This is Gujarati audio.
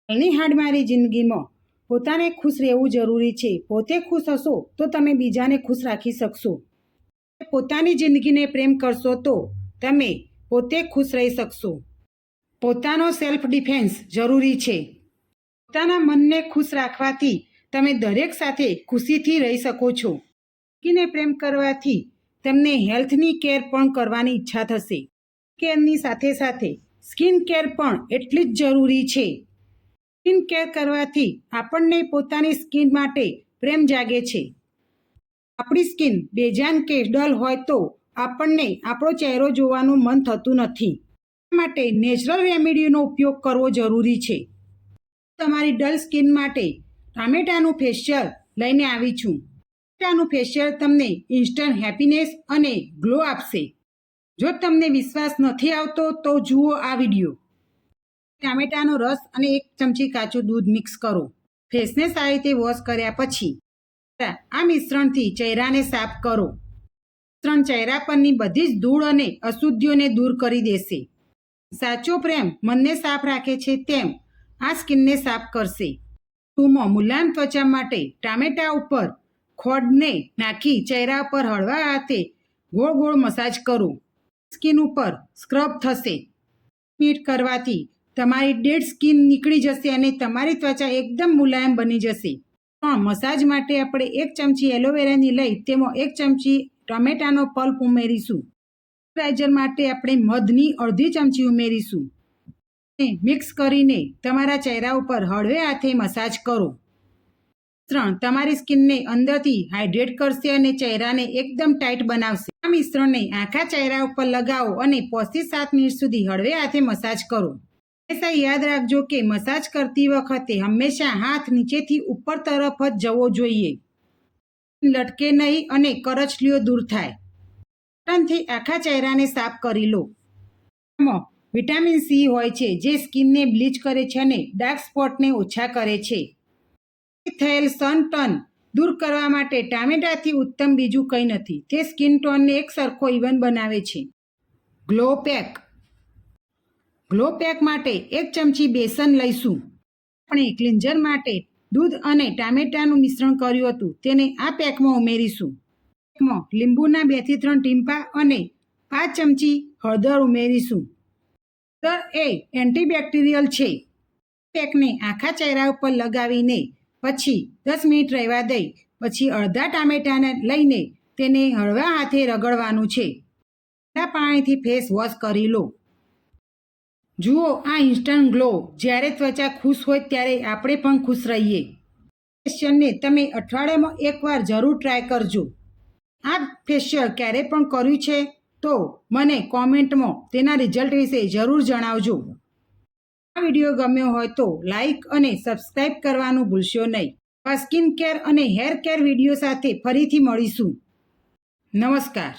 હાલની હાડમારી જિંદગીમાં પોતાને ખુશ રહેવું જરૂરી છે। પોતે ખુશ હશો તો તમે બીજાને ખુશ રાખી શકશો। પોતાની જિંદગીને પ્રેમ કરશો તો તમે પોતે ખુશ રહી શકશો। પોતાનો સેલ્ફ ડિફેન્સ જરૂરી છે। પોતાના મનને ખુશ રાખવાથી તમે દરેક સાથે ખુશીથી રહી શકો છો। જિંદગીને પ્રેમ કરવાથી તમને હેલ્થની કેર પણ કરવાની ઈચ્છા થશે। કેરની સાથે સાથે સ્કિન કેર પણ એટલી જ જરૂરી છે। સ્કિન કેર કરવાથી આપણને પોતાની સ્કિન માટે પ્રેમ જાગે છે। આપણી સ્કિન બેજાન કે ડલ હોય તો આપણને આપણો ચહેરો જોવાનું મન થતું નથી। માટે નેચરલ રેમેડીનો ઉપયોગ કરવો જરૂરી છે। તમારી ડલ સ્કિન માટે ટામેટાનું ફેશિયલ લઈને આવી છું। ટામેટાનું ફેશિયલ તમને ઇન્સ્ટન્ટ હેપીનેસ અને ગ્લો આપશે। જો તમને વિશ્વાસ નથી આવતો તો જુઓ આ વિડીયો। ટામેટાનો રસ અને 1 ચમચી કાચું દૂધ મિક્સ કરો। ફેસને સારી રીતે વોશ કર્યા પછી આ મિશ્રણથી ચહેરાને સાફ કરો। મિશ્રણ ચહેરા પરની બધી જ ધૂળ અને અશુદ્ધિઓને દૂર કરી દેશે। સાચો પ્રેમ મનને સાફ રાખે છે તેમ આ સ્કિનને સાફ કરશે। મુલાયમ ત્વચા માટે ટામેટા ઉપર ખોડને નાખી ચહેરા પર હળવા હાથે ગોળ ગોળ મસાજ કરો। સ્કિન ઉપર સ્ક્રબ થશે। મિનિટ કરવાથી તમારી ડેડ સ્કિન નીકળી જશે અને તમારી ત્વચા એકદમ મુલાયમ બની જશે। મસાજ માટે આપણે 1 ચમચી એલોવેરાની લઈ તેમાં 1 ચમચી ટમેટાનો પલ્પ ઉમેરીશું। મોઇશ્ચરાઇઝર માટે આપણે મધની અડધી ચમચી ઉમેરીશું। મિક્સ કરીને તમારા ચહેરા ઉપર હળવે હાથે મસાજ કરો। મિશ્રણ તમારી સ્કિનને અંદરથી હાઇડ્રેટ કરશે અને ચહેરાને એકદમ ટાઈટ બનાવશે। આ મિશ્રણને આખા ચહેરા ઉપર લગાવો અને 5 થી 7 મિનિટ સુધી હળવે હાથે મસાજ કરો। હંમેશા યાદ રાખજો કે મસાજ કરતી વખતે હંમેશા હાથ નીચેથી ઉપર તરફ જ જવો જોઈએ। લટકે નહીં અને કરચલીઓ દૂર થાય। કોટનથી આખા ચહેરાને સાફ કરી લો। વિટામિન સી હોય છે જે સ્કિનને બ્લીચ કરે છે અને ડાર્ક સ્પોટને ઓછા કરે છે। થયેલ સન ટર્ન દૂર કરવા માટે ટામેટાથી ઉત્તમ બીજું કંઈ નથી। તે સ્કિન ટોનને એક સરખો ઇવન બનાવે છે। ગ્લો પેક માટે 1 ચમચી બેસન લઈશું। આપણે ક્લિન્ઝર માટે દૂધ અને ટામેટાનું મિશ્રણ કર્યું હતું તેને આ પેકમાં ઉમેરીશું। પેકમાં લીંબુના 2 થી 3 ટીમ્પા અને 5 ચમચી હળદર ઉમેરીશું। હળદર એ એન્ટીબેક્ટેરિયલ છે। પેકને આખા ચહેરા ઉપર લગાવીને પછી 10 મિનિટ રહેવા દઈ પછી અડધા ટામેટાને લઈને તેને હળવા હાથે રગડવાનું છે। ઠંડા પાણીથી ફેસ વોશ કરી લો। જુઓ આ ઇન્સ્ટન્ટ ગ્લો। જ્યારે ત્વચા ખુશ હોય ત્યારે આપણે પણ ખુશ રહીએ। ફેશિયલને તમે અઠવાડિયામાં 1 વાર જરૂર ટ્રાય કરજો। આ ફેશિયલ ક્યારે પણ કર્યું છે તો મને કોમેન્ટમાં તેના રિઝલ્ટ વિશે જરૂર જણાવજો। આ વિડીયો ગમ્યો હોય તો લાઈક અને સબસ્ક્રાઈબ કરવાનું ભૂલશો નહીં। સ્કિન કેર અને હેર કેર વિડીયો સાથે ફરીથી મળીશું। નમસ્કાર।